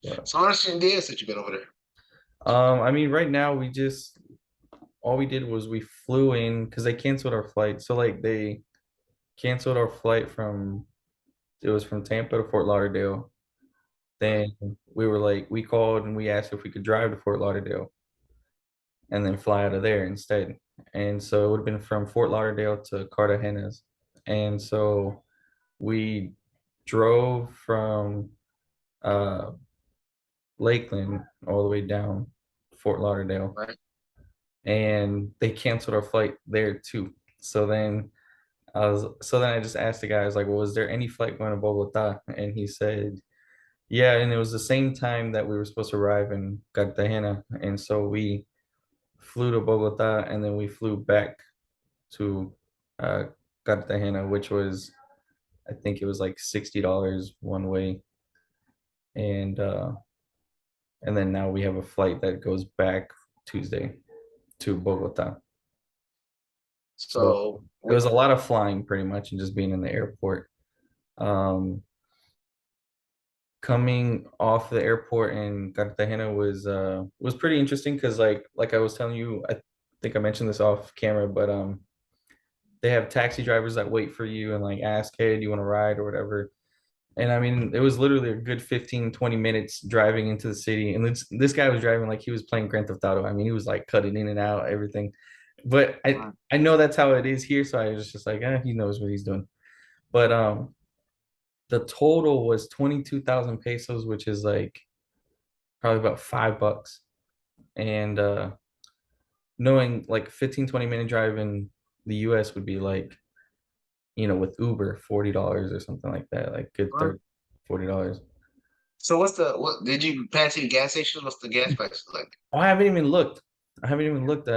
But, So what else you did since you've been over there? I mean, right now all we did was we flew in because they canceled our flight. So like they canceled our flight from it was from Tampa to Fort Lauderdale. Right. Then we called and we asked if we could drive to Fort Lauderdale and then fly out of there instead. And so it would have been from Fort Lauderdale to Cartagena's. And so we drove from uh, Lakeland all the way down Fort Lauderdale, Right. and they canceled our flight there too. So then I just asked the guy, I was like, well, was there any flight going to Bogota? And he said, yeah, and it was the same time that we were supposed to arrive in Cartagena. And so we flew to Bogota and then we flew back to uh, Cartagena, which was, I think it was like $60 one way. And and then now we have a flight that goes back Tuesday to Bogota. So So it what? was a lot of flying pretty much and just being in the airport. Um, Coming off the airport in Cartagena was pretty interesting because like I was telling you, I think I mentioned this off camera, but they have taxi drivers that wait for you and like ask, hey, do you want to ride or whatever. And I mean, it was literally a good 15-20 minutes driving into the city. And this guy was driving like he was playing Grand Theft Auto. I mean, he was like cutting in and out, everything. But I know that's how it is here. So I was just like, he knows what he's doing. But the total was 22,000 pesos, which is like probably about $5. And knowing like 15-20 minute drive in the US would be like, with Uber, $40 or something like that, like good Right. 30, $40. So what did you pass any gas stations? What's the gas prices like? Oh, I haven't even looked. I haven't even looked. I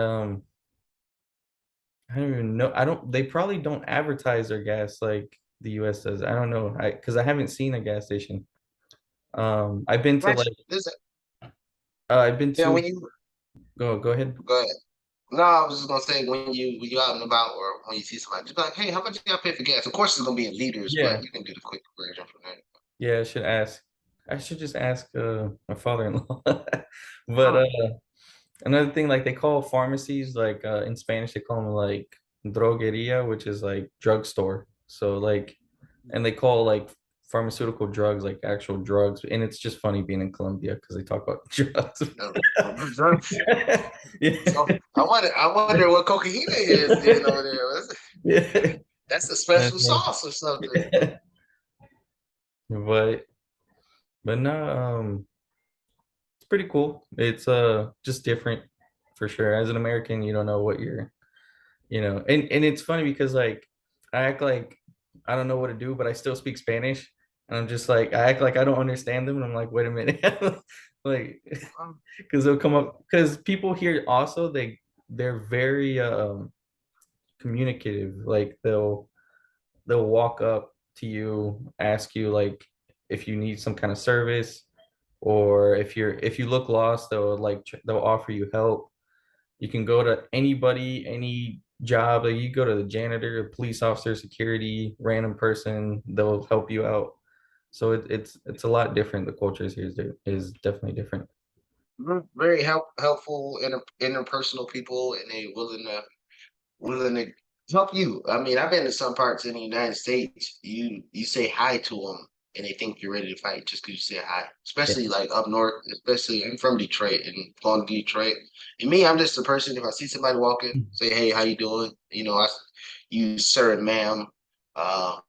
don't even know. I don't. They probably don't advertise their gas like the U.S. does. I don't know. Because I haven't seen a gas station. I've been to Actually, like this I've been yeah. to When you go ahead. go ahead. No, I was just gonna say when you out and about or when you see somebody, just be like, hey, how much you got to pay for gas? Of course, it's gonna be in liters, but Yeah, you can do the quick version from there. yeah. I should ask. I should just ask my father-in-law. But Oh, another thing, like they call pharmacies, like in Spanish, they call them like drogueria, which is like drugstore. So like, and they call like pharmaceutical drugs like actual drugs. And it's just funny being in Colombia because they talk about drugs. no. Yeah. So I wonder what cocaine is then over there. Yeah. That's a special sauce or something. But but no, it's pretty cool. It's just different for sure. As an American, you don't know what and it's funny because like I act like I don't know what to do, but I still speak Spanish. And I'm just like I act like I don't understand them, and I'm like, wait a minute. Like Um, because they'll come up because people here also they're very communicative. Like they'll walk up to you, ask you like if you need some kind of service, or if you look lost, they'll offer you help. You can go to anybody, any job. Like you go to the janitor, a police officer, security, random person, they'll help you out. So it's a lot different. The cultures here is definitely different. very helpful interpersonal people, and they willing to help you. I mean, I've been to some parts in the United States. You say hi to them, and they think you're ready to fight just because you say hi. Yeah. Especially like up north. Especially I'm from Detroit and going to Detroit. And me, I'm just a person. If I see somebody walking, say, "Hey, how you doing?" I use sir and ma'am. Uh,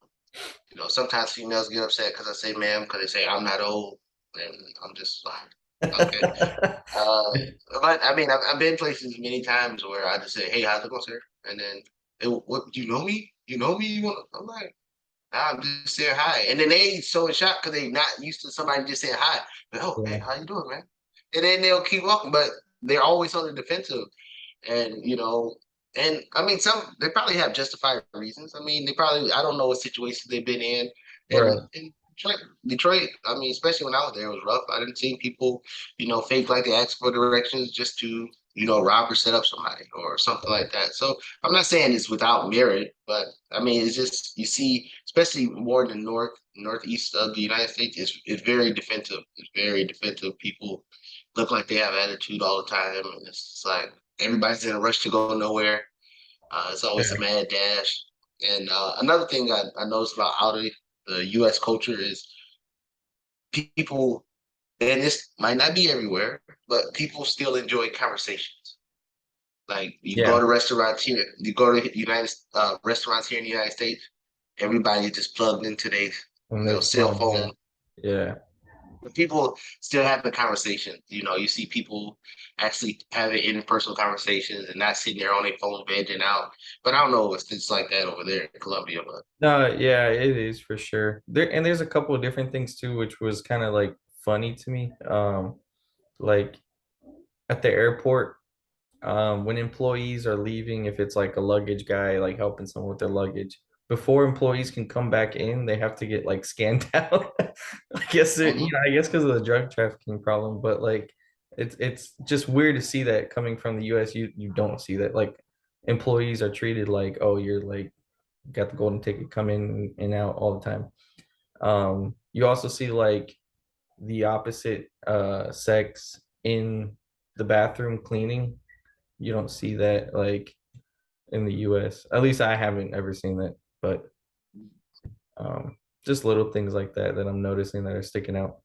sometimes females get upset because I say ma'am because they say I'm not old, and I'm just like, okay. Uh, but I mean, I've been places many times where I just say, "Hey, how's it going, sir?" And then, "What? You know me? You know me? You want?" I'm like, "Nah, I'm just saying hi." And then they so in shock because they not used to somebody just saying hi. But, oh, hey, Yeah. how you doing, man? And then they'll keep walking, but they're always on the defensive. And I mean, some they probably have justified reasons. I mean, they probably I don't know what situations they've been in, Right. and Detroit. I mean, especially when I was there, it was rough. I didn't see people, fake like they ask for directions just to rob or set up somebody or something like that. So I'm not saying it's without merit, but I mean, it's just you see, especially more in the northeast of the United States, is very defensive. It's very defensive. People look like they have attitude all the time, and it's just like everybody's in a rush to go nowhere. It's always a Yeah. mad dash. And another thing I noticed about out of the U.S. culture is people, and this might not be everywhere, but people still enjoy conversations. Like you go Yeah. to restaurants here, you go to United restaurants here in the United States, everybody just plugged into their On their cell phones. Yeah. phone. Yeah. But people still have the conversation. You see people actually having interpersonal conversations and not sitting there on their phone vegging out. But I don't know if it's like that over there in Colombia. But No, yeah, it is for sure. There's a couple of different things too, which was kind of like funny to me. Like at the airport, when employees are leaving, if it's like a luggage guy, like helping someone with their luggage, before employees can come back in, they have to get like scanned out. mhm. I guess because of the drug trafficking problem, but like it's just weird to see that coming from the US. You don't see that. Like employees are treated like, oh, you're like got the golden ticket, come in and out all the time. You also see like the opposite sex in the bathroom cleaning. You don't see that like in the US. At least I haven't ever seen that, but just little things like that that I'm noticing that are sticking out.